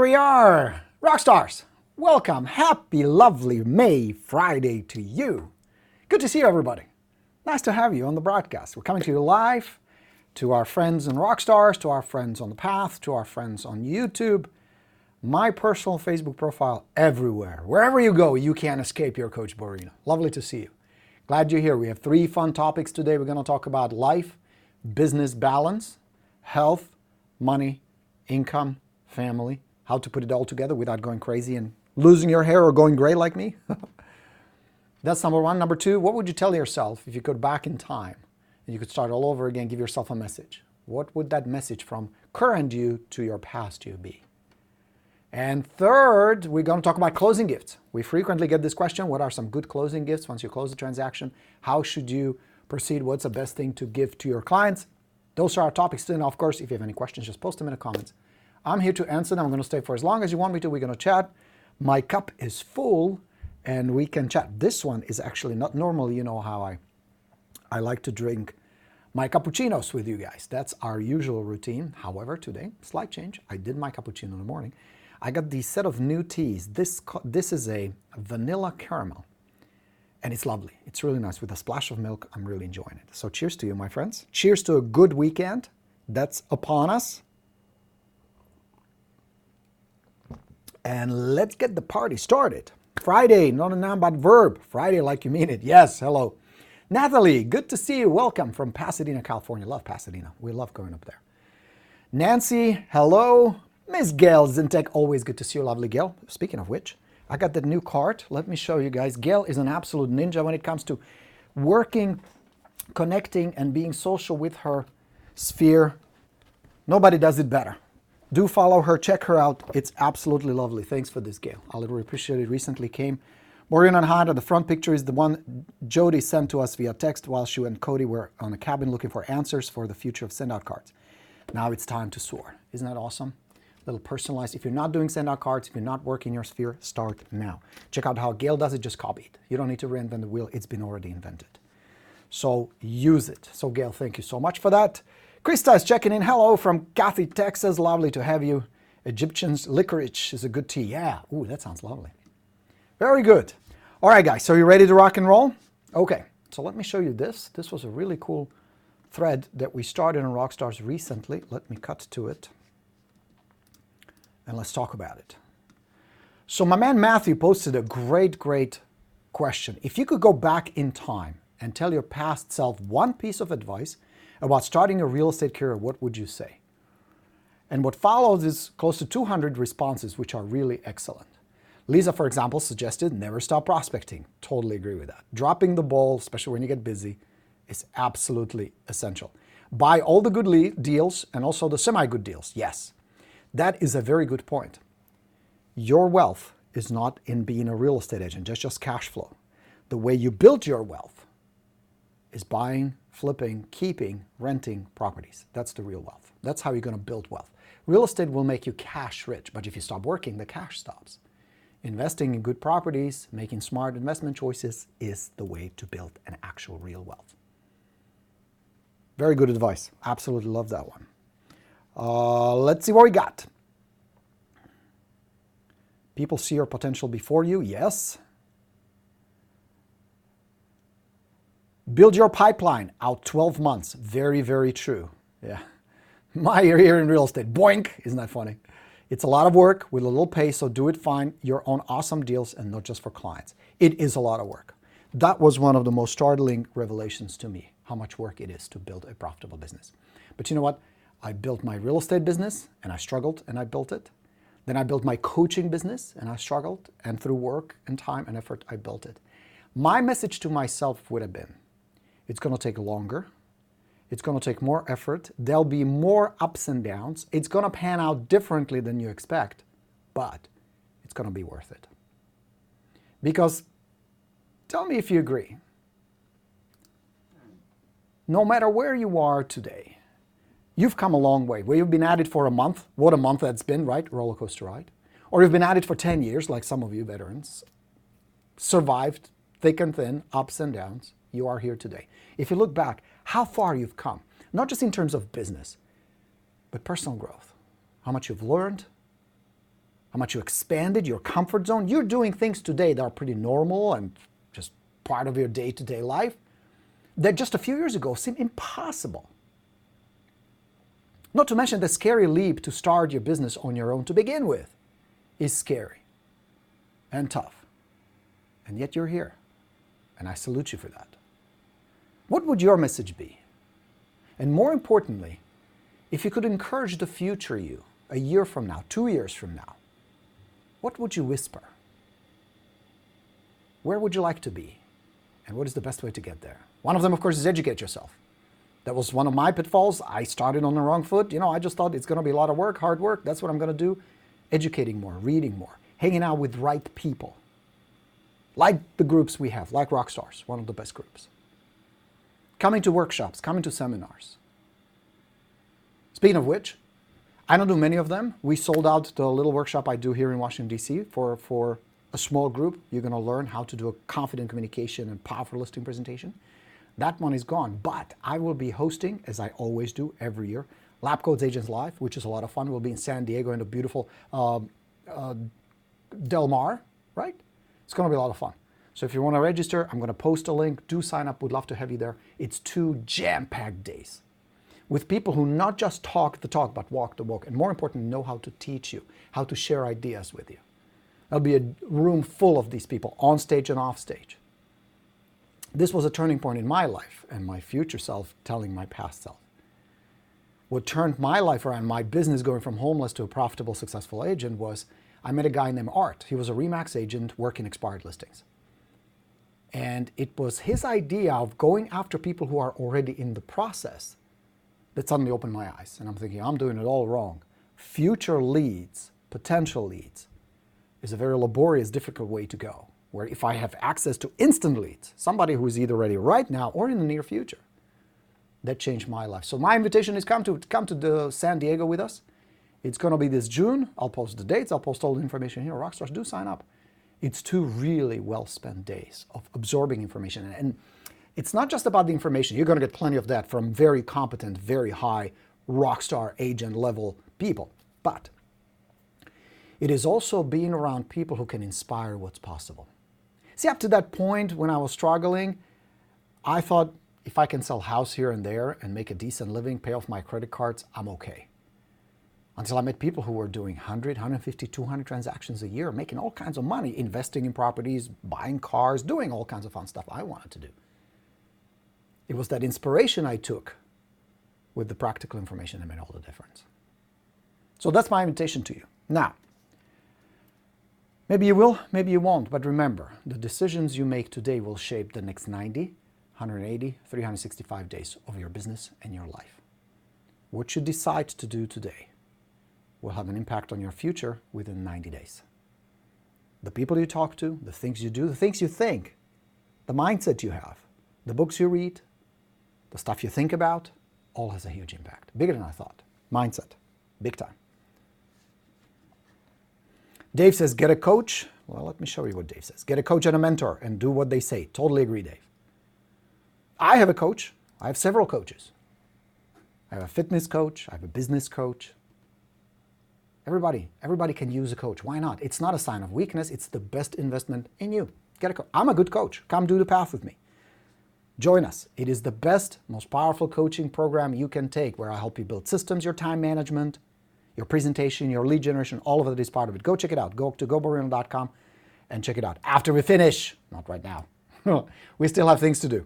we are. Rock stars, welcome. Happy, lovely May Friday to you. Good to see you, everybody. Nice to have you on the broadcast. We're coming to you live, to our friends and rock stars, to our friends on the path, to our friends on YouTube, my personal Facebook profile, everywhere. Wherever you go, you can't escape your Coach Borino. Lovely to see you. Glad you're here. We have 3 fun topics today. We're going to talk about life, business balance, health, money, income, family, how to put it all together without going crazy and losing your hair or going gray like me. That's number 1. Number 2, what would you tell yourself if you could back in time and you could start all over again, give yourself a message? What would that message from current you to your past you be? And third, we're going to talk about closing gifts. We frequently get this question: what are some good closing gifts once you close the transaction? How should you proceed? What's the best thing to give to your clients? Those are our topics today. Now, of course, if you have any questions, just post them in the comments. I'm here to answer them. I'm going to stay for as long as you want me to. We're going to chat. My cup is full and we can chat. This one is actually not normal. You know how I like to drink my cappuccinos with you guys. That's our usual routine. However, today, slight change. I did my cappuccino in the morning. I got the set of new teas. This is a vanilla caramel. And it's lovely. It's really nice with a splash of milk. I'm really enjoying it. So cheers to you, my friends. Cheers to a good weekend that's upon us. And let's get the party started. Friday, not a noun but verb. Friday like you mean it. Yes, hello. Natalie, good to see you. Welcome from Pasadena, California. Love Pasadena. We love going up there. Nancy, hello. Miss Gail Zintek, always good to see you, lovely Gail. Speaking of which, I got the new card. Let me show you guys. Gail is an absolute ninja when it comes to working, connecting, and being social with her sphere. Nobody does it better. Do follow her, check her out. It's absolutely lovely. Thanks for this, Gail. I really appreciate it. Recently came. Borino and Honda, the front picture is the one Jody sent to us via text while she and Cody were on a cabin looking for answers for the future of send-out cards. Now it's time to soar. Isn't that awesome? Little personalized. If you're not doing send-out cards, if you're not working your sphere, start now. Check out how Gail does it, just copy it. You don't need to reinvent the wheel. It's been already invented. So use it. So Gail, thank you so much for that. Krista is checking in. Hello from Cathy, Texas. Lovely to have you. Egyptian's licorice is a good tea. Yeah. Ooh, that sounds lovely. Very good. All right, guys. So you ready to rock and roll? Okay. So let me show you this. This was a really cool thread that we started in Rockstars recently. Let me cut to it. And let's talk about it. So my man Matthew posted a great question. If you could go back in time and tell your past self one piece of advice about starting a real estate career, what would you say? And what follows is close to 200 responses, which are really excellent. Lisa, for example, suggested never stop prospecting. Totally agree with that. Dropping the ball, especially when you get busy, is absolutely essential. Buy all the good deals and also the semi-good deals. Yes, that is a very good point. Your wealth is not in being a real estate agent, just cash flow. The way you build your wealth is buying, flipping, keeping, renting properties. That's the real wealth. That's how you're going to build wealth. Real estate will make you cash rich, but if you stop working, the cash stops. Investing in good properties, making smart investment choices is the way to build an actual real wealth. Very good advice. Absolutely love that one. Let's see what we got. People see your potential before you. Yes. Build your pipeline out 12 months. Very, very true. Yeah. My year in real estate. Boink. Isn't that funny? It's a lot of work with a little pay, so do it fine. Your own awesome deals and not just for clients. It is a lot of work. That was one of the most startling revelations to me, how much work it is to build a profitable business. But you know what? I built my real estate business and I struggled and I built it. Then I built my coaching business and I struggled, and through work and time and effort, I built it. My message to myself would have been, it's going to take longer. It's going to take more effort. There'll be more ups and downs. It's going to pan out differently than you expect, but it's going to be worth it. Because tell me if you agree. No matter where you are today, you've come a long way. Where you've been at it for a month, what a month that's been, right? Roller coaster ride. Or you've been at it for 10 years, like some of you veterans. Survived thick and thin, ups and downs. You are here today. If you look back, how far you've come, not just in terms of business, but personal growth. How much you've learned, how much you expanded your comfort zone. You're doing things today that are pretty normal and just part of your day-to-day life that just a few years ago seemed impossible. Not to mention the scary leap to start your business on your own to begin with is scary and tough. And yet you're here. And I salute you for that. What would your message be? And more importantly, if you could encourage the future you, a year from now, 2 years from now, what would you whisper? Where would you like to be? And what is the best way to get there? One of them, of course, is educate yourself. That was one of my pitfalls. I started on the wrong foot. I just thought it's going to be a lot of work, hard work. That's what I'm going to do. Educating more, reading more, hanging out with right people. Like the groups we have, like Rockstars, one of the best groups. Coming to workshops, coming to seminars. Speaking of which, I don't do many of them. We sold out the little workshop I do here in Washington, D.C. for a small group. You're going to learn how to do a confident communication and powerful listing presentation. That one is gone, but I will be hosting, as I always do every year, Lab Codes Agents Live, which is a lot of fun. We'll be in San Diego in the beautiful Del Mar, right? It's going to be a lot of fun. So if you want to register, I'm going to post a link. Do sign up. We'd love to have you there. It's 2 jam-packed days with people who not just talk the talk, but walk the walk. And more importantly, know how to teach you, how to share ideas with you. There'll be a room full of these people on stage and off stage. This was a turning point in my life and my future self telling my past self. What turned my life around, my business going from homeless to a profitable, successful agent was I met a guy named Art. He was a RE/MAX agent working expired listings. And it was his idea of going after people who are already in the process that suddenly opened my eyes. And I'm thinking, I'm doing it all wrong. Future leads, potential leads, is a very laborious, difficult way to go. Where if I have access to instant leads, somebody who is either ready right now or in the near future, that changed my life. So my invitation is come to the San Diego with us. It's going to be this June. I'll post the dates. I'll post all the information here. Rockstars, do sign up. It's 2 really well-spent days of absorbing information. And it's not just about the information. You're going to get plenty of that from very competent, very high rockstar agent level people. But it is also being around people who can inspire what's possible. See, up to that point when I was struggling, I thought if I can sell a house here and there and make a decent living, pay off my credit cards, I'm okay. Until I met people who were doing 100, 150, 200 transactions a year, making all kinds of money, investing in properties, buying cars, doing all kinds of fun stuff I wanted to do. It was that inspiration I took with the practical information that made all the difference. So that's my invitation to you. Now, maybe you will, maybe you won't, but remember, the decisions you make today will shape the next 90, 180, 365 days of your business and your life. What you decide to do today will have an impact on your future within 90 days. The people you talk to, the things you do, the things you think, the mindset you have, the books you read, the stuff you think about, all has a huge impact. Bigger than I thought. Mindset, big time. Dave says, get a coach. Well, let me show you what Dave says. Get a coach and a mentor and do what they say. Totally agree, Dave. I have a coach. I have several coaches. I have a fitness coach. I have a business coach. Everybody can use a coach. Why not? It's not a sign of weakness. It's the best investment in you. Get a coach. I'm a good coach. Come do the path with me. Join us. It is the best, most powerful coaching program you can take where I help you build systems, your time management, your presentation, your lead generation, all of it is part of it. Go check it out. Go to goborino.com and check it out. After we finish, not right now. We still have things to do.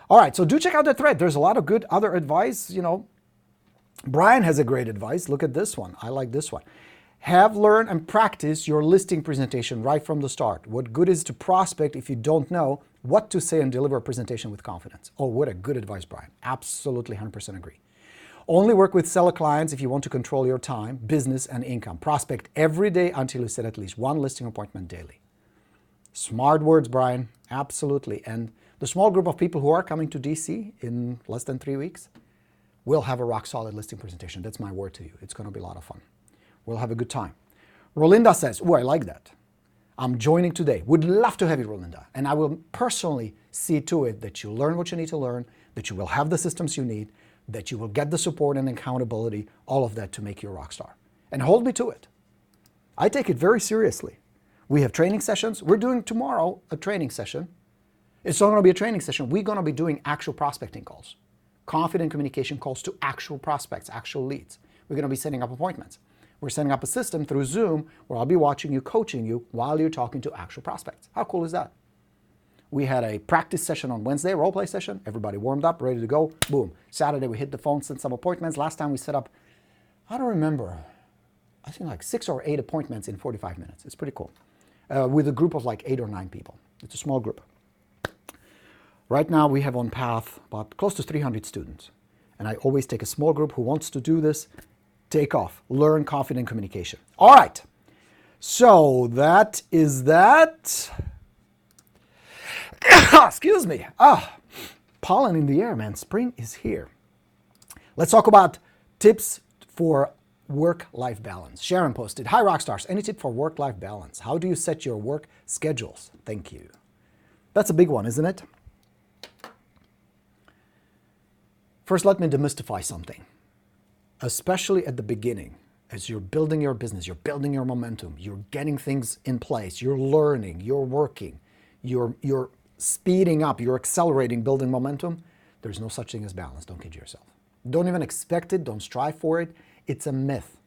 All right, so do check out that thread. There's a lot of good other advice. Brian has a great advice. Look at this one. I like this one. Have, learn, and practice your listing presentation right from the start. What good is to prospect if you don't know what to say and deliver a presentation with confidence? Oh, what a good advice, Brian. Absolutely 100% agree. Only work with seller clients if you want to control your time, business, and income. Prospect every day until you set at least 1 listing appointment daily. Smart words, Brian. Absolutely. And the small group of people who are coming to DC in less than 3 weeks will have a rock-solid listing presentation. That's my word to you. It's going to be a lot of fun. We'll have a good time. Rolinda says, oh, I like that. I'm joining today. Would love to have you, Rolinda. And I will personally see to it that you learn what you need to learn, that you will have the systems you need, that you will get the support and accountability, all of that to make you a rock star. And hold me to it. I take it very seriously. We have training sessions. We're doing tomorrow a training session. It's not going to be a training session. We're going to be doing actual prospecting calls, confident communication calls to actual prospects, actual leads. We're going to be setting up appointments. We're setting up a system through Zoom where I'll be watching you, coaching you while you're talking to actual prospects. How cool is that? We had a practice session on Wednesday, role play session. Everybody warmed up, ready to go. Boom. Saturday, we hit the phone, sent some appointments. Last time we set up, I don't remember, I think like 6 or 8 appointments in 45 minutes. It's pretty cool. With a group of like 8 or 9 people. It's a small group. Right now, we have on path about close to 300 students. And I always take a small group who wants to do this, take off, learn confident communication. All right. So that is that. Excuse me. Pollen in the air, man. Spring is here. Let's talk about tips for work-life balance. Sharon posted, "Hi Rockstars, any tip for work-life balance? How do you set your work schedules? Thank you." That's a big one, isn't it? First, let me demystify something. Especially at the beginning, as you're building your business, you're building your momentum, you're getting things in place, you're learning, you're working, you're speeding up, you're accelerating, building momentum. There's no such thing as balance. Don't kid yourself. Don't even expect it. Don't strive for it. It's a myth.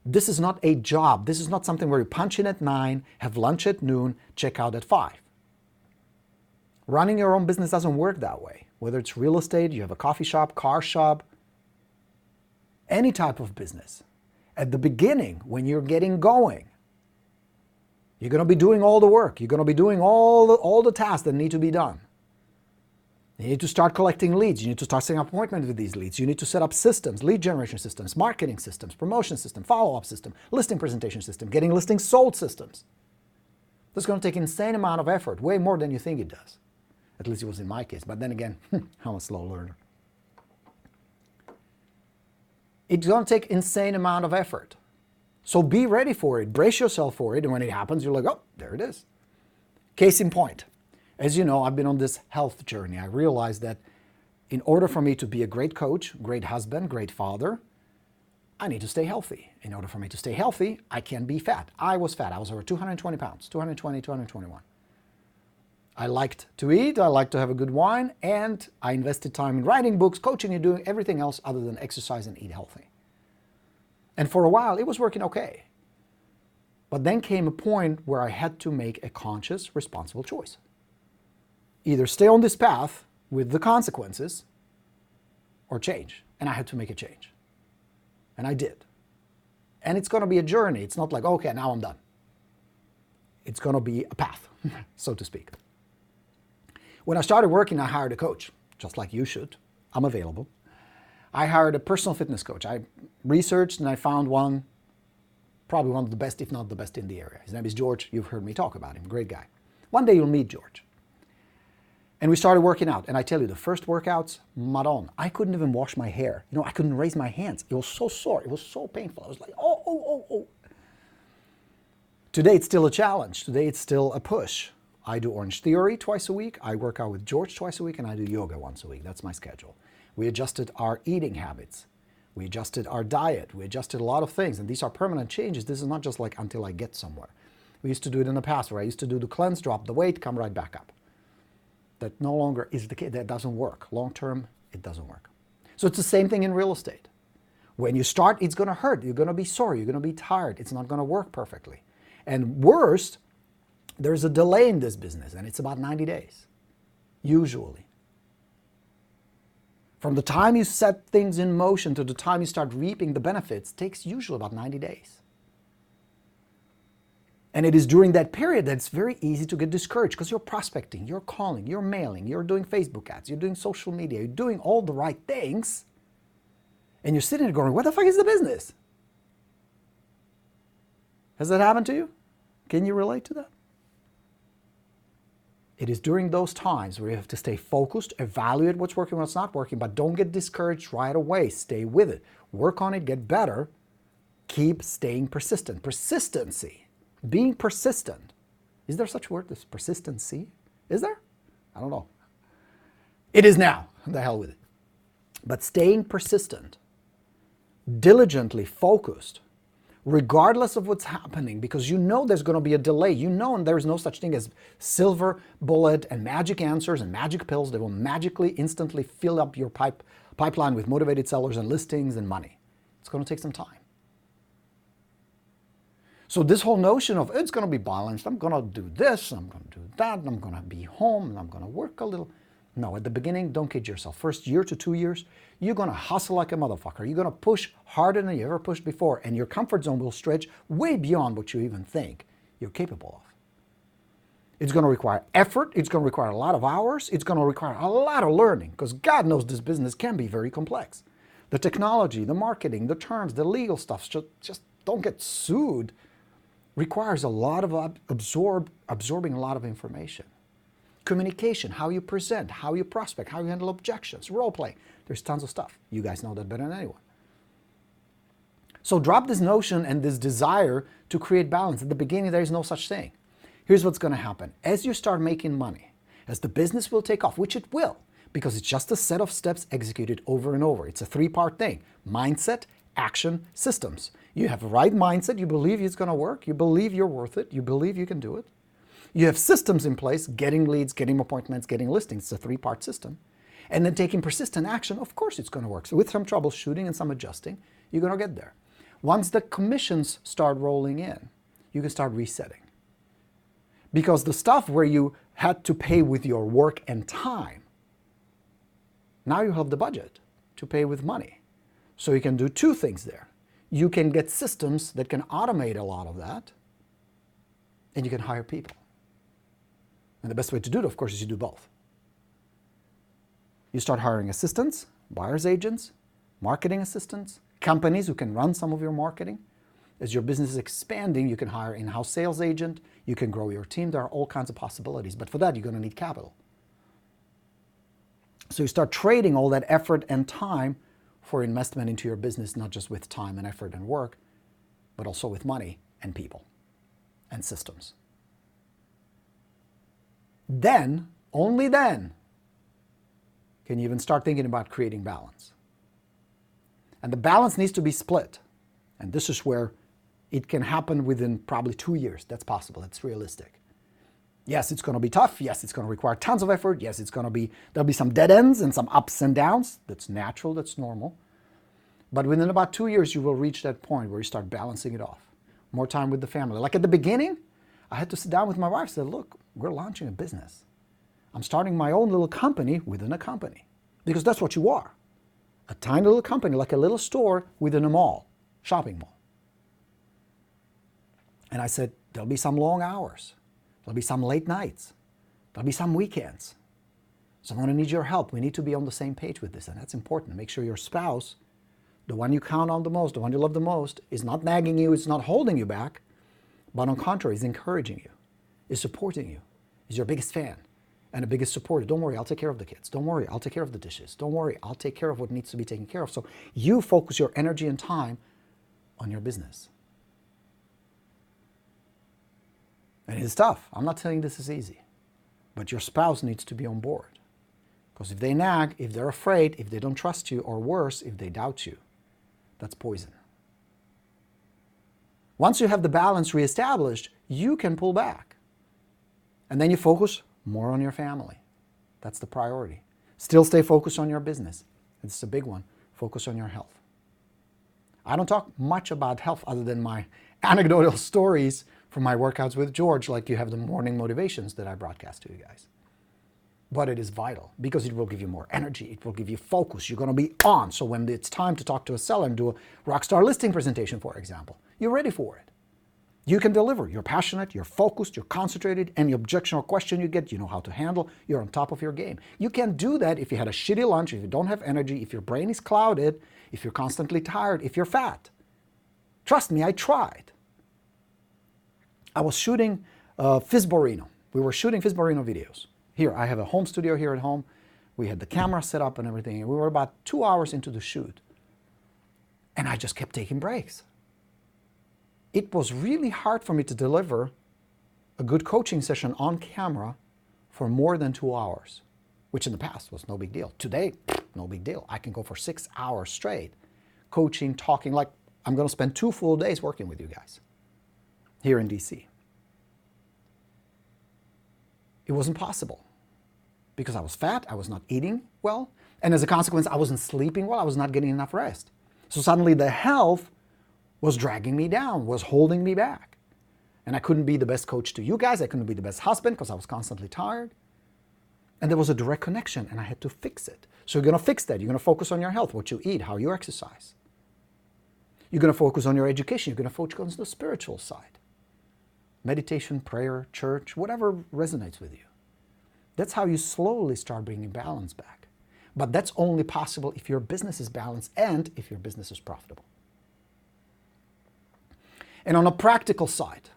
This is not a job. This is not something where you punch in at 9, have lunch at noon, check out at 5. Running your own business doesn't work that way. Whether it's real estate, you have a coffee shop, car shop, any type of business. At the beginning, when you're getting going, you're going to be doing all the work. You're going to be doing all the tasks that need to be done. You need to start collecting leads. You need to start setting up appointments with these leads. You need to set up systems, lead generation systems, marketing systems, promotion system, follow-up system, listing presentation system, getting listings sold systems. That's going to take an insane amount of effort, way more than you think it does. At least it was in my case. But then again, I'm a slow learner. It's going to take an insane amount of effort. So be ready for it. Brace yourself for it. And when it happens, you're like, oh, there it is. Case in point. As you know, I've been on this health journey. I realized that in order for me to be a great coach, great husband, great father, I need to stay healthy. In order for me to stay healthy, I can't be fat. I was fat. I was over 220 pounds, 220, 221. I liked to eat, I liked to have a good wine, and I invested time in writing books, coaching, and doing everything else other than exercise and eat healthy. And for a while, it was working okay. But then came a point where I had to make a conscious, responsible choice. Either stay on this path with the consequences, or change. And I had to make a change. And I did. And it's going to be a journey. It's not like, okay, now I'm done. It's going to be a path, so to speak. When I started working, I hired a coach, just like you should. I'm available. I hired a personal fitness coach. I researched and I found one, probably one of the best, if not the best in the area. His name is George. You've heard me talk about him. Great guy. One day you'll meet George. And we started working out. And I tell you, the first workouts, Madon. I couldn't even wash my hair. You know, I couldn't raise my hands. It was so sore. It was so painful. I was like, oh. Today it's still a challenge. Today it's still a push. I do Orange Theory twice a week. I work out with George twice a week, and I do yoga once a week. That's my schedule. We adjusted our eating habits. We adjusted our diet. We adjusted a lot of things, and these are permanent changes. This is not just like until I get somewhere. We used to do it in the past where I used to do the cleanse, drop the weight, come right back up. That no longer is the case. That doesn't work. Long term, it doesn't work. So it's the same thing in real estate. When you start, it's going to hurt. You're going to be sore. You're going to be tired. It's not going to work perfectly. And worst, there's a delay in this business, and it's about 90 days, usually. From the time you set things in motion to the time you start reaping the benefits, takes usually about 90 days. And it is during that period that it's very easy to get discouraged because you're prospecting, you're calling, you're mailing, you're doing Facebook ads, you're doing social media, you're doing all the right things, and you're sitting there going, what the fuck is the business? Has that happened to you? Can you relate to that? It is during those times where you have to stay focused, evaluate what's working, what's not working, but don't get discouraged right away. Stay with it. Work on it, get better. Keep staying persistent. Persistency. Being persistent. Is there such a word as persistency? Is there? I don't know. It is now. The hell with it. But staying persistent, diligently focused, regardless of what's happening, because you know there's going to be a delay. You know there is no such thing as silver bullet and magic answers and magic pills that will magically, instantly fill up your pipeline with motivated sellers and listings and money. It's going to take some time. So this whole notion of it's going to be balanced, I'm going to do this, I'm going to do that, I'm going to be home, and I'm going to work a little. No, at the beginning, don't kid yourself. First year to 2 years, you're going to hustle like a motherfucker. You're going to push harder than you ever pushed before, and your comfort zone will stretch way beyond what you even think you're capable of. It's going to require effort. It's going to require a lot of hours. It's going to require a lot of learning, because God knows this business can be very complex. The technology, the marketing, the terms, the legal stuff, just don't get sued, requires a lot of absorbing a lot of information. Communication, how you present, how you prospect, how you handle objections, role play. There's tons of stuff. You guys know that better than anyone. So drop this notion and this desire to create balance. At the beginning, there is no such thing. Here's what's going to happen. As you start making money, as the business will take off, which it will, because it's just a set of steps executed over and over. It's a 3-part thing: mindset, action, systems. You have the right mindset. You believe it's going to work. You believe you're worth it. You believe you can do it. You have systems in place: getting leads, getting appointments, getting listings. It's a 3-part system. And then taking persistent action. Of course it's going to work. So with some troubleshooting and some adjusting, you're going to get there. Once the commissions start rolling in, you can start resetting. Because the stuff where you had to pay with your work and time, now you have the budget to pay with money. So you can do 2 things there. You can get systems that can automate a lot of that, and you can hire people. And the best way to do it, of course, is you do both. You start hiring assistants, buyer's agents, marketing assistants, companies who can run some of your marketing. As your business is expanding, you can hire an in-house sales agent, you can grow your team. There are all kinds of possibilities, but for that, you're going to need capital. So you start trading all that effort and time for investment into your business, not just with time and effort and work, but also with money and people and systems. Then, only then, can you even start thinking about creating balance. And the balance needs to be split. And this is where it can happen within probably 2 years. That's possible. That's realistic. Yes, it's going to be tough. Yes, it's going to require tons of effort. Yes, there'll be some dead ends and some ups and downs. That's natural. That's normal. But within about 2 years, you will reach that point where you start balancing it off. More time with the family. Like at the beginning, I had to sit down with my wife and say, look, we're launching a business. I'm starting my own little company within a company. Because that's what you are. A tiny little company, like a little store within a mall, shopping mall. And I said, there'll be some long hours. There'll be some late nights. There'll be some weekends. So I'm going to need your help. We need to be on the same page with this. And that's important. Make sure your spouse, the one you count on the most, the one you love the most, is not nagging you, is not holding you back, but on the contrary, is encouraging you, is supporting you, is your biggest fan and the biggest supporter. Don't worry, I'll take care of the kids. Don't worry, I'll take care of the dishes. Don't worry, I'll take care of what needs to be taken care of. So you focus your energy and time on your business. And it's tough. I'm not telling you this is easy, but your spouse needs to be on board. Because if they nag, if they're afraid, if they don't trust you, or worse, if they doubt you, that's poison. Once you have the balance reestablished, you can pull back. And then you focus more on your family. That's the priority. Still stay focused on your business. It's a big one. Focus on your health. I don't talk much about health other than my anecdotal stories from my workouts with George, like you have the morning motivations that I broadcast to you guys. But it is vital because it will give you more energy. It will give you focus. You're going to be on. So when it's time to talk to a seller and do a rockstar listing presentation, for example, you're ready for it. You can deliver. You're passionate, you're focused, you're concentrated. Any objection or question you get, you know how to handle. You're on top of your game. You can't do that if you had a shitty lunch, if you don't have energy, if your brain is clouded, if you're constantly tired, if you're fat. Trust me, I tried. I was shooting FSBORINO. We were shooting FSBORINO videos. Here, I have a home studio here at home. We had the camera set up and everything. And we were about 2 hours into the shoot. And I just kept taking breaks. It was really hard for me to deliver a good coaching session on camera for more than 2 hours, which in the past was no big deal. Today, no big deal. I can go for 6 hours straight, coaching, talking like I'm going to spend 2 full days working with you guys here in DC. It wasn't possible because I was fat, I was not eating well, and as a consequence, I wasn't sleeping well, I was not getting enough rest. So suddenly the health was dragging me down, was holding me back. And I couldn't be the best coach to you guys, I couldn't be the best husband because I was constantly tired. And there was a direct connection and I had to fix it. So you're going to fix that. You're going to focus on your health, what you eat, how you exercise. You're going to focus on your education. You're going to focus on the spiritual side. Meditation, prayer, church, whatever resonates with you. That's how you slowly start bringing balance back. But that's only possible if your business is balanced and if your business is profitable. And on a practical side,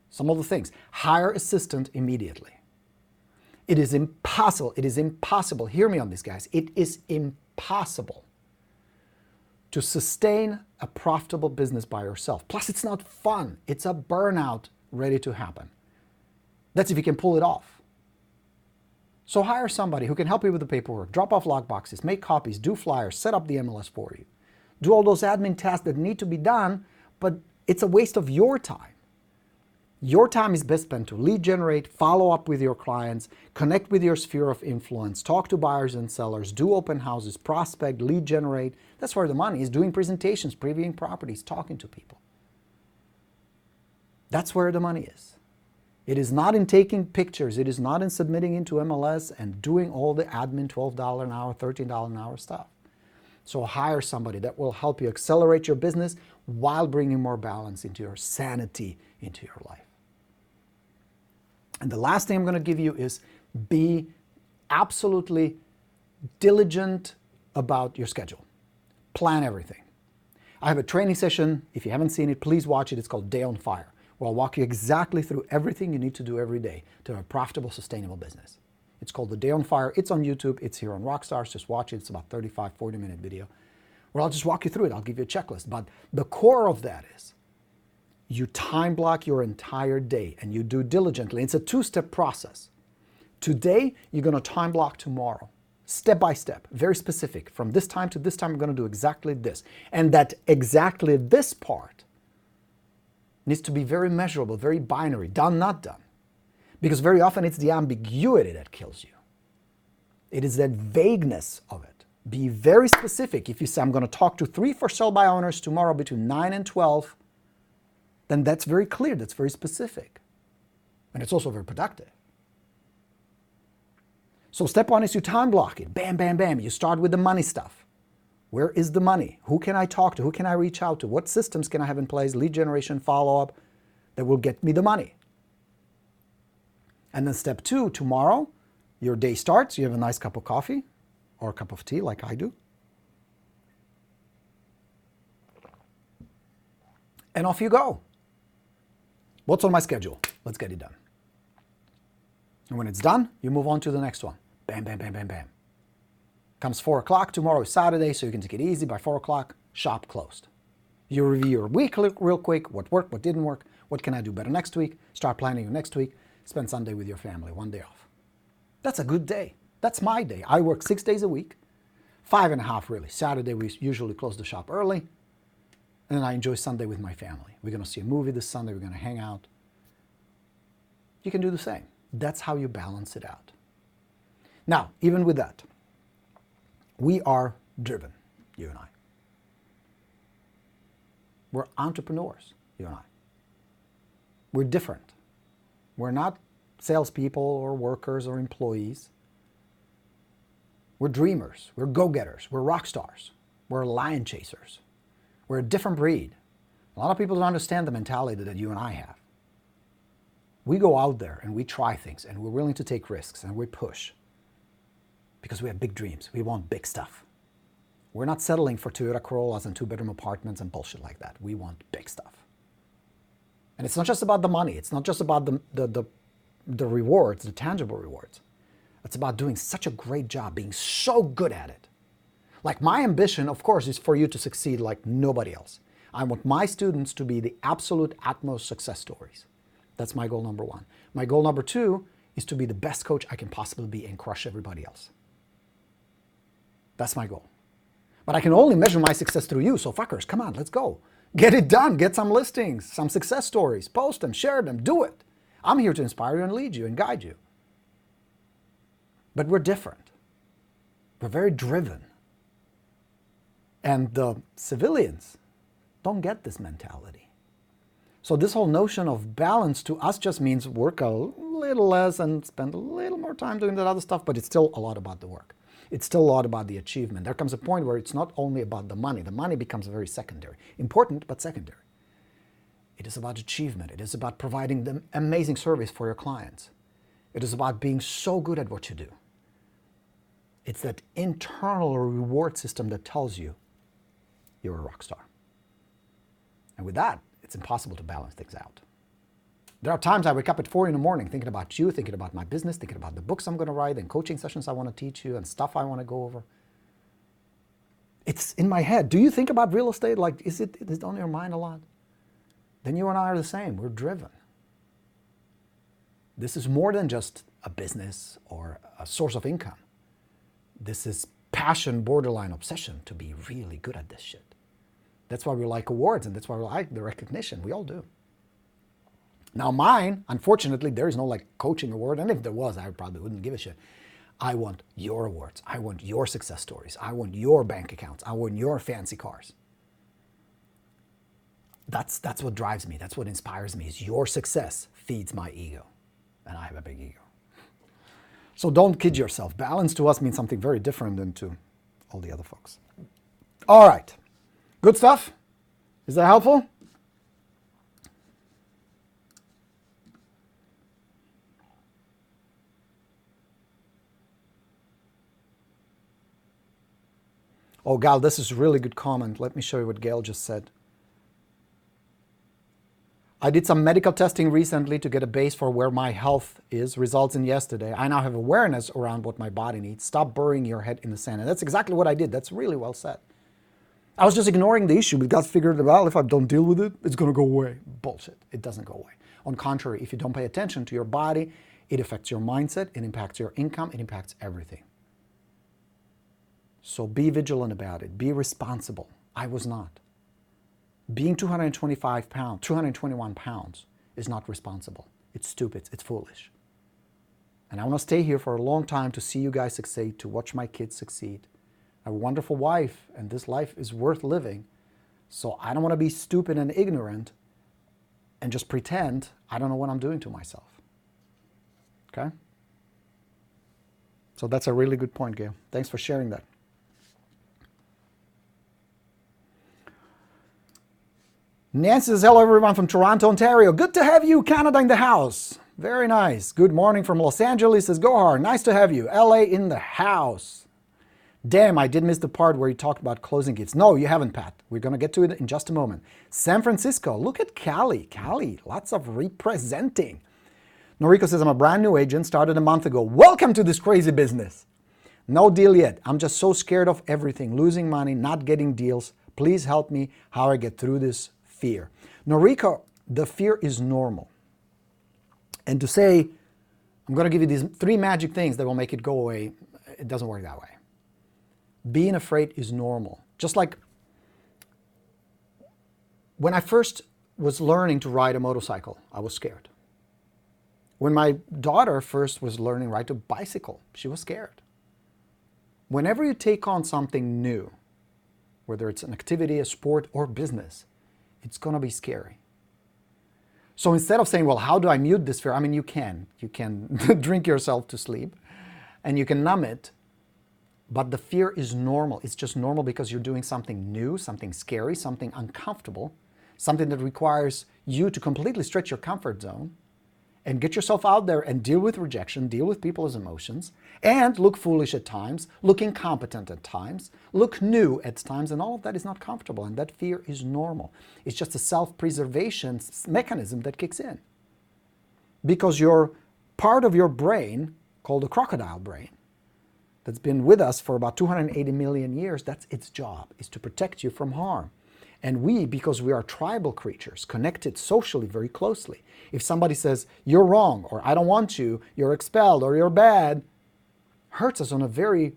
some of the things, hire assistant immediately. It is impossible, hear me on this guys, it is impossible to sustain a profitable business by yourself. Plus it's not fun, it's a burnout ready to happen. That's if you can pull it off. So hire somebody who can help you with the paperwork, drop off lock boxes, make copies, do flyers, set up the MLS for you. Do all those admin tasks that need to be done, but it's a waste of your time. Your time is best spent to lead generate, follow up with your clients, connect with your sphere of influence, talk to buyers and sellers, do open houses, prospect, lead generate. That's where the money is, doing presentations, previewing properties, talking to people. That's where the money is. It is not in taking pictures. It is not in submitting into MLS and doing all the admin $12 an hour, $13 an hour stuff. So hire somebody that will help you accelerate your business while bringing more balance into your sanity, into your life. And the last thing I'm going to give you is be absolutely diligent about your schedule. Plan everything. I have a training session. If you haven't seen it, please watch it. It's called Day on Fire, where I'll walk you exactly through everything you need to do every day to have a profitable, sustainable business. It's called the Day on Fire. It's on YouTube. It's here on Rockstars. Just watch it. It's about 35, 40-minute video where I'll just walk you through it. I'll give you a checklist. But the core of that is you time block your entire day and you do diligently. It's a 2-step process. Today, you're going to time block tomorrow. Step by step, very specific. From this time to this time, I'm going to do exactly this. And that exactly this part needs to be very measurable, very binary, done, not done. Because very often it's the ambiguity that kills you. It is that vagueness of it. Be very specific. If you say, I'm going to talk to 3 for sale by owners tomorrow between 9 and 12, then that's very clear, that's very specific. And it's also very productive. So step 1 is you time block it. Bam, bam, bam. You start with the money stuff. Where is the money? Who can I talk to? Who can I reach out to? What systems can I have in place? Lead generation, follow-up that will get me the money. And then step 2, tomorrow, your day starts. You have a nice cup of coffee or a cup of tea like I do. And off you go. What's on my schedule? Let's get it done. And when it's done, you move on to the next one. Bam, bam, bam, bam, bam. Comes 4 o'clock, tomorrow is Saturday, so you can take it easy. By 4 o'clock, shop closed. You review your week real quick, what worked, what didn't work, what can I do better next week, start planning your next week, spend Sunday with your family, 1 day off. That's a good day. That's my day. I work 6 days a week, 5.5 really. Saturday, we usually close the shop early, and then I enjoy Sunday with my family. We're going to see a movie this Sunday, we're going to hang out. You can do the same. That's how you balance it out. Now, even with that, we are driven, you and I. We're entrepreneurs, you and I. We're different. We're not salespeople or workers or employees. We're dreamers. We're go-getters. We're rock stars. We're lion chasers. We're a different breed. A lot of people don't understand the mentality that you and I have. We go out there and we try things and we're willing to take risks and we push because we have big dreams. We want big stuff. We're not settling for Toyota Corollas and 2-bedroom apartments and bullshit like that. We want big stuff. And it's not just about the money. It's not just about the rewards, the tangible rewards. It's about doing such a great job, being so good at it. Like my ambition, of course, is for you to succeed like nobody else. I want my students to be the absolute utmost success stories. That's my goal number 1. My goal number 2 is to be the best coach I can possibly be and crush everybody else. That's my goal. But I can only measure my success through you, so fuckers, come on, let's go. Get it done. Get some listings, some success stories. Post them, share them, do it. I'm here to inspire you and lead you and guide you. But we're different. We're very driven. And the civilians don't get this mentality. So this whole notion of balance to us just means work a little less and spend a little more time doing that other stuff, but it's still a lot about the work. It's still a lot about the achievement. There comes a point where it's not only about the money. The money becomes very secondary. Important, but secondary. It is about achievement. It is about providing the amazing service for your clients. It is about being so good at what you do. It's that internal reward system that tells you you're a rock star. And with that, it's impossible to balance things out. There are times I wake up at 4 in the morning thinking about you, thinking about my business, thinking about the books I'm going to write and coaching sessions I want to teach you and stuff I want to go over. It's in my head. Do you think about real estate? Like, is it on your mind a lot? Then you and I are the same. We're driven. This is more than just a business or a source of income. This is passion, borderline obsession to be really good at this shit. That's why we like awards and that's why we like the recognition. We all do. Now mine, unfortunately, there is no like coaching award. And if there was, I probably wouldn't give a shit. I want your awards. I want your success stories. I want your bank accounts. I want your fancy cars. That's what drives me. That's what inspires me, is your success feeds my ego. And I have a big ego. So don't kid yourself. Balance to us means something very different than to all the other folks. All right. Good stuff? Is that helpful? Oh, Gal, this is a really good comment. Let me show you what Gail just said. I did some medical testing recently to get a base for where my health is. Results in yesterday. I now have awareness around what my body needs. Stop burying your head in the sand. And that's exactly what I did. That's really well said. I was just ignoring the issue. We've got to figure it out. If I don't deal with it, it's going to go away. Bullshit. It doesn't go away. On contrary, if you don't pay attention to your body, it affects your mindset, it impacts your income, it impacts everything. So be vigilant about it. Be responsible. I was not. Being 221 pounds is not responsible. It's stupid. It's foolish. And I want to stay here for a long time to see you guys succeed, to watch my kids succeed. I have a wonderful wife, and this life is worth living. So I don't want to be stupid and ignorant and just pretend I don't know what I'm doing to myself. Okay? So that's a really good point, Gail. Thanks for sharing that. Nancy says, hello everyone from Toronto, Ontario. Good to have you, Canada in the house. Very nice. Good morning from Los Angeles, says Gohar. Nice to have you. LA in the house. Damn, I did miss the part where you talked about closing gigs. No, you haven't, Pat. We're going to get to it in just a moment. San Francisco, look at Cali. Cali, lots of representing. Noriko says, I'm a brand new agent, started a month ago. Welcome to this crazy business. No deal yet. I'm just so scared of everything, losing money, not getting deals. Please help me how I get through this fear. Noriko, the fear is normal. And to say, I'm going to give you these 3 magic things that will make it go away, it doesn't work that way. Being afraid is normal. Just like when I first was learning to ride a motorcycle, I was scared. When my daughter first was learning to ride a bicycle, she was scared. Whenever you take on something new, whether it's an activity, a sport, or business, it's going to be scary. So instead of saying, well, how do I mute this fear? I mean, you can drink yourself to sleep and you can numb it, but the fear is normal. It's just normal because you're doing something new, something scary, something uncomfortable, something that requires you to completely stretch your comfort zone and get yourself out there and deal with rejection, deal with people's emotions, and look foolish at times, look incompetent at times, look new at times, and all of that is not comfortable, and that fear is normal. It's just a self-preservation mechanism that kicks in. Because your part of your brain, called the crocodile brain, that's been with us for about 280 million years, that's its job, is to protect you from harm. And we, because we are tribal creatures, connected socially very closely. If somebody says, you're wrong, or I don't want you, you're expelled, or you're bad, hurts us on a very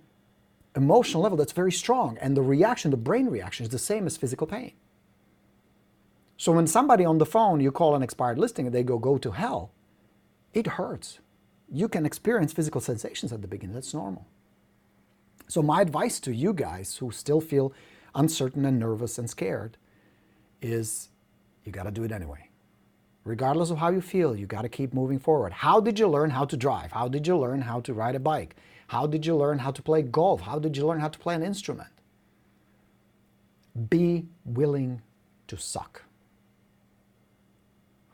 emotional level that's very strong. And the reaction, the brain reaction, is the same as physical pain. So when somebody on the phone, you call an expired listing and they go to hell, it hurts. You can experience physical sensations at the beginning. That's normal. So my advice to you guys who still feel uncertain and nervous and scared is you got to do it anyway. Regardless of how you feel, you got to keep moving forward. How did you learn how to drive? How did you learn how to ride a bike? How did you learn how to play golf? How did you learn how to play an instrument? Be willing to suck.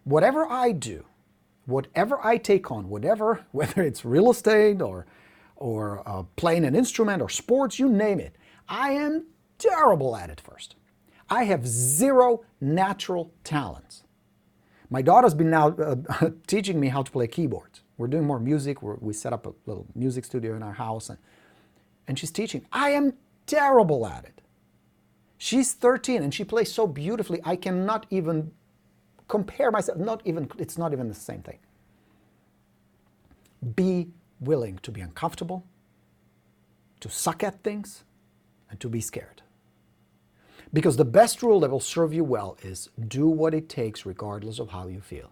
Whatever I do, whatever I take on, whether it's real estate or playing an instrument or sports, you name it, I am terrible at it first. I have zero natural talents. My daughter's been now teaching me how to play keyboards. We're doing more music. We set up a little music studio in our house, and she's teaching. I am terrible at it. She's 13 and she plays so beautifully, I cannot even compare myself. It's not even the same thing. Be willing to be uncomfortable, to suck at things, and to be scared. Because the best rule that will serve you well is do what it takes regardless of how you feel.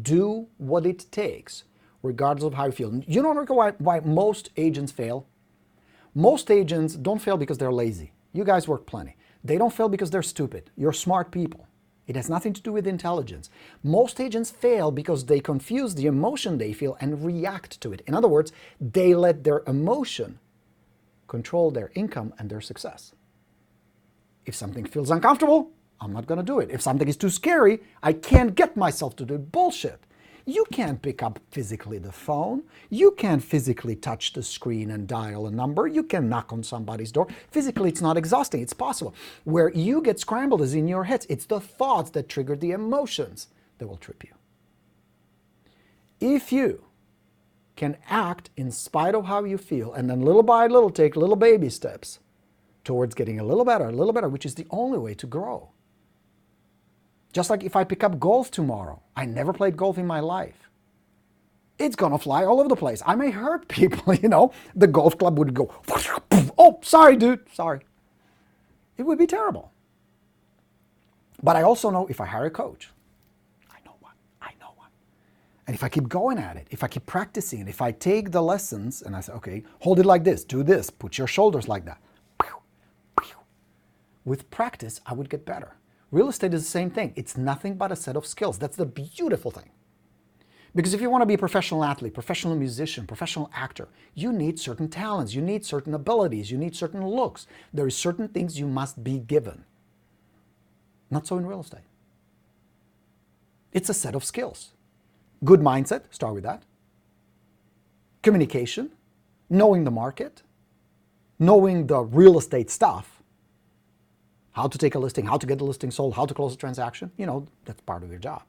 Do what it takes regardless of how you feel. You don't know why most agents fail? Most agents don't fail because they're lazy. You guys work plenty. They don't fail because they're stupid. You're smart people. It has nothing to do with intelligence. Most agents fail because they confuse the emotion they feel and react to it. In other words, they let their emotion control their income and their success. If something feels uncomfortable, I'm not going to do it. If something is too scary, I can't get myself to do it. Bullshit. You can't pick up physically the phone. You can't physically touch the screen and dial a number. You can knock on somebody's door. Physically, it's not exhausting. It's possible. Where you get scrambled is in your heads. It's the thoughts that trigger the emotions that will trip you. If you can act in spite of how you feel and then little by little take little baby steps towards getting a little better, which is the only way to grow. Just like if I pick up golf tomorrow, I never played golf in my life. It's gonna fly all over the place. I may hurt people, The golf club would go, oh, sorry, dude, sorry. It would be terrible. But I also know if I hire a coach, I know one. And if I keep going at it, if I keep practicing, if I take the lessons and I say, okay, hold it like this, do this, put your shoulders like that. With practice, I would get better. Real estate is the same thing. It's nothing but a set of skills. That's the beautiful thing. Because if you want to be a professional athlete, professional musician, professional actor, you need certain talents, you need certain abilities, you need certain looks. There are certain things you must be given. Not so in real estate. It's a set of skills. Good mindset, start with that. Communication, knowing the market, knowing the real estate stuff, how to take a listing, how to get the listing sold, how to close a transaction, that's part of your job.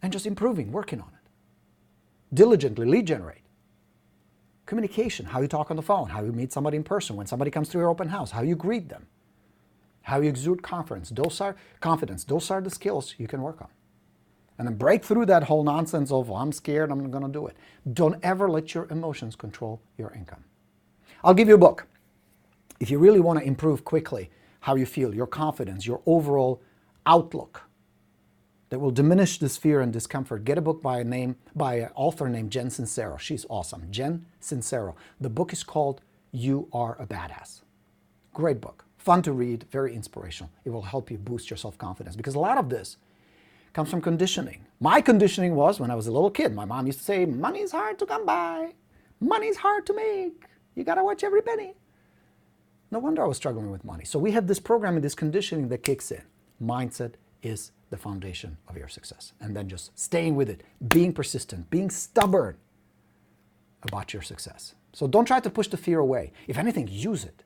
And just improving, working on it. Diligently lead generate. Communication, how you talk on the phone, how you meet somebody in person, when somebody comes to your open house, how you greet them, how you exude confidence. Those are the skills you can work on. And then break through that whole nonsense of, I'm scared, I'm not going to do it. Don't ever let your emotions control your income. I'll give you a book. If you really want to improve quickly how you feel, your confidence, your overall outlook that will diminish this fear and discomfort, get a book by an author named Jen Sincero. She's awesome. Jen Sincero. The book is called You Are a Badass. Great book. Fun to read, very inspirational. It will help you boost your self-confidence because a lot of this comes from conditioning. My conditioning was when I was a little kid. My mom used to say, money's hard to come by. Money's hard to make. You got to watch every penny. No wonder I was struggling with money. So we have this program and this conditioning that kicks in. Mindset is the foundation of your success. And then just staying with it, being persistent, being stubborn about your success. So don't try to push the fear away. If anything, use it.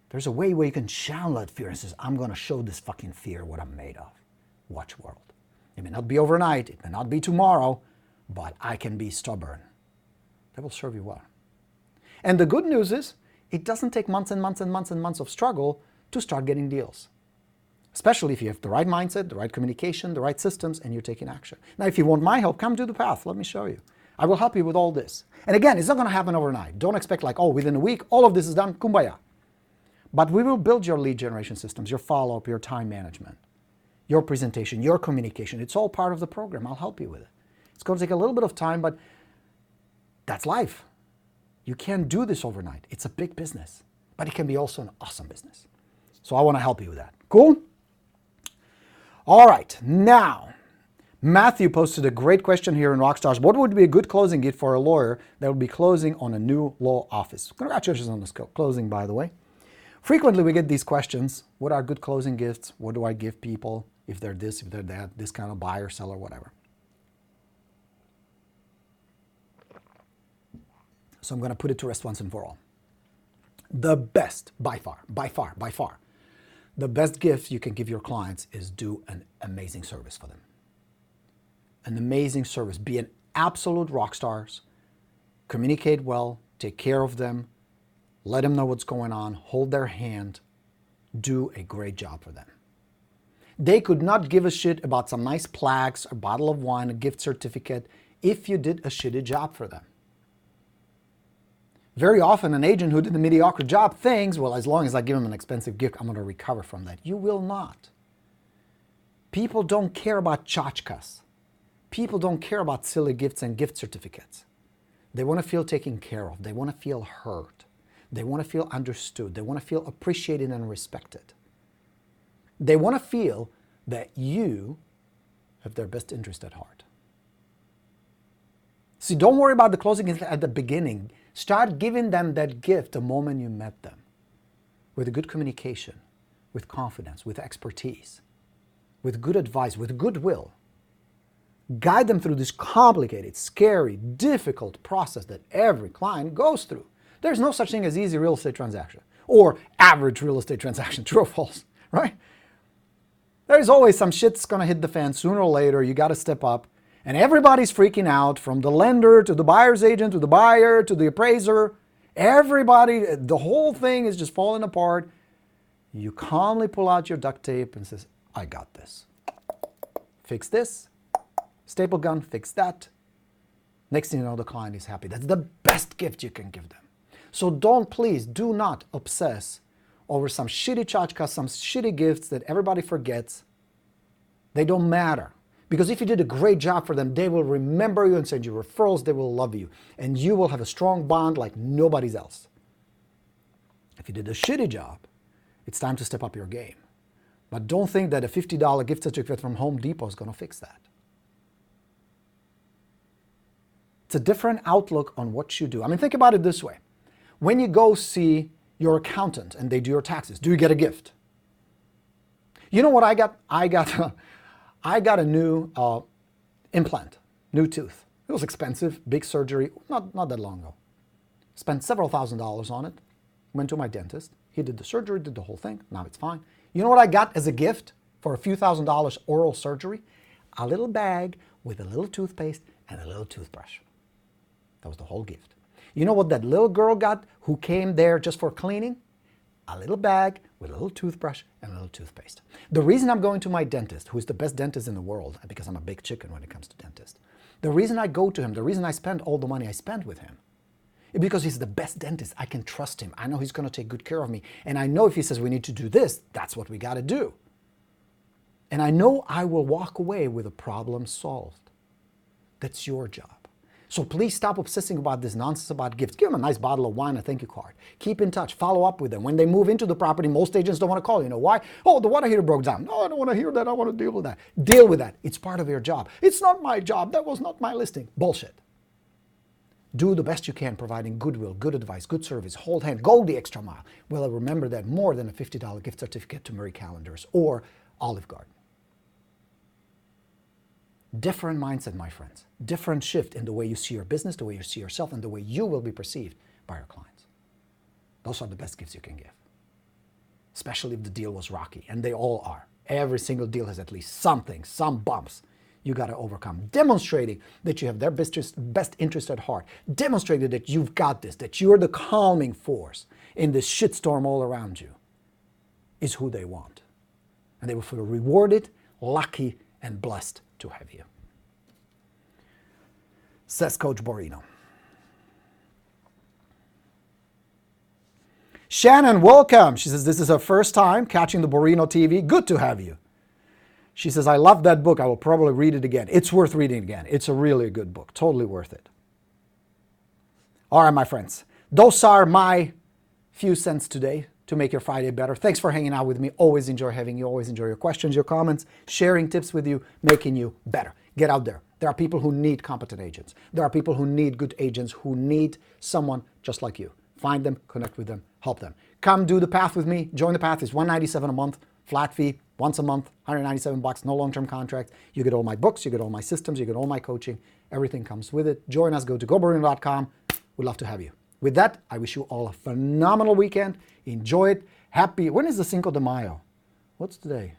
There's a way where you can channel that fear and says, I'm going to show this fucking fear what I'm made of. Watch world. It may not be overnight, it may not be tomorrow, but I can be stubborn. That will serve you well. And the good news is, it doesn't take months and months and months and months of struggle to start getting deals. Especially if you have the right mindset, the right communication, the right systems, and you're taking action. Now, if you want my help, come to the path. Let me show you. I will help you with all this. And again, it's not going to happen overnight. Don't expect within a week, all of this is done, kumbaya. But we will build your lead generation systems, your follow-up, your time management. your presentation, your communication. It's all part of the program. I'll help you with it. It's going to take a little bit of time, but that's life. You can't do this overnight. It's a big business, but it can be also an awesome business. So I want to help you with that. Cool? All right. Now, Matthew posted a great question here in Rockstars. What would be a good closing gift for a lawyer that would be closing on a new law office? Congratulations on this closing, by the way. Frequently we get these questions. What are good closing gifts? What do I give people if they're this, if they're that, this kind of buyer, seller, whatever. So I'm going to put it to rest once and for all. The best, by far, the best gift you can give your clients is do an amazing service for them. An amazing service. Be an absolute rock stars. Communicate well. Take care of them. Let them know what's going on. Hold their hand. Do a great job for them. They could not give a shit about some nice plaques, a bottle of wine, a gift certificate, if you did a shitty job for them. Very often an agent who did a mediocre job thinks, well, as long as I give him an expensive gift, I'm going to recover from that. You will not. People don't care about tchotchkes. People don't care about silly gifts and gift certificates. They want to feel taken care of. They want to feel heard. They want to feel understood. They want to feel appreciated and respected. They want to feel that you have their best interest at heart. See, don't worry about the closing at the beginning. Start giving them that gift the moment you met them, with a good communication, with confidence, with expertise, with good advice, with goodwill. Guide them through this complicated, scary, difficult process that every client goes through. There's no such thing as easy real estate transaction or average real estate transaction, true or false, right? There's always some shit's going to hit the fan sooner or later. You got to step up. And everybody's freaking out, from the lender to the buyer's agent to the buyer to the appraiser. Everybody, the whole thing is just falling apart. You calmly pull out your duct tape and says, I got this. Fix this. Staple gun, fix that. Next thing you know, the client is happy. That's the best gift you can give them. So please do not obsess over some shitty tchotchkes, some shitty gifts that everybody forgets. They don't matter. Because if you did a great job for them, they will remember you and send you referrals. They will love you. And you will have a strong bond like nobody's else. If you did a shitty job, it's time to step up your game. But don't think that a $50 gift certificate from Home Depot is going to fix that. It's a different outlook on what you do. I mean, think about it this way. When you go see your accountant and they do your taxes, do you get a gift? You know what I got? I got a new implant, new tooth. It was expensive, big surgery, not that long ago. Spent several $1,000s on it. Went to my dentist. He did the surgery, did the whole thing. Now it's fine. You know what I got as a gift for a few $1,000s oral surgery? A little bag with a little toothpaste and a little toothbrush. That was the whole gift. You know what that little girl got who came there just for cleaning? A little bag with a little toothbrush and a little toothpaste. The reason I'm going to my dentist, who is the best dentist in the world, because I'm a big chicken when it comes to dentist, the reason I go to him, the reason I spend all the money I spend with him, is because he's the best dentist. I can trust him. I know he's going to take good care of me. And I know if he says we need to do this, that's what we got to do. And I know I will walk away with a problem solved. That's your job. So please stop obsessing about this nonsense about gifts. Give them a nice bottle of wine, a thank you card. Keep in touch. Follow up with them. When they move into the property, most agents don't want to call you. You know why? Oh, the water heater broke down. No, I don't want to hear that. I want to deal with that. Deal with that. It's part of your job. It's not my job. That was not my listing. Bullshit. Do the best you can, providing goodwill, good advice, good service, hold hand, go the extra mile. Well, remember that more than a $50 gift certificate to Marie Callender's or Olive Garden. Different mindset, my friends. Different shift in the way you see your business, the way you see yourself, and the way you will be perceived by your clients. Those are the best gifts you can give. Especially if the deal was rocky, and they all are. Every single deal has at least something, some bumps you got to overcome. Demonstrating that you have their best interest at heart. Demonstrating that you've got this, that you're the calming force in this shitstorm all around you, is who they want. And they will feel rewarded, lucky, and blessed to have you. Says Coach Borino. Shannon, welcome. She says this is her first time catching the Borino TV. Good to have you. She says, I love that book. I will probably read it again. It's worth reading again. It's a really good book. Totally worth it. All right, my friends. Those are my few cents today to make your Friday better. Thanks for hanging out with me. Always enjoy having you. Always enjoy your questions, your comments, sharing tips with you, making you better. Get out there. There are people who need competent agents. There are people who need good agents, who need someone just like you. Find them, connect with them, help them. Come do the path with me. Join the path. It's $197 a month, flat fee, once a month, $197, no long-term contract. You get all my books, you get all my systems, you get all my coaching. Everything comes with it. Join us. Go to goborino.com. We'd love to have you. With that, I wish you all a phenomenal weekend. Enjoy it. Happy. When is the Cinco de Mayo? What's today?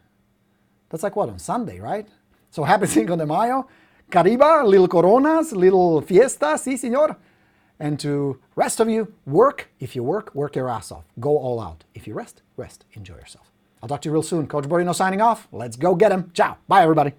That's like what, on Sunday, right? So happy Cinco de Mayo. Cariba, little coronas, little fiesta, sí, señor. And to rest of you, work. If you work, work your ass off. Go all out. If you rest, rest. Enjoy yourself. I'll talk to you real soon. Coach Borino signing off. Let's go get him. Ciao. Bye, everybody.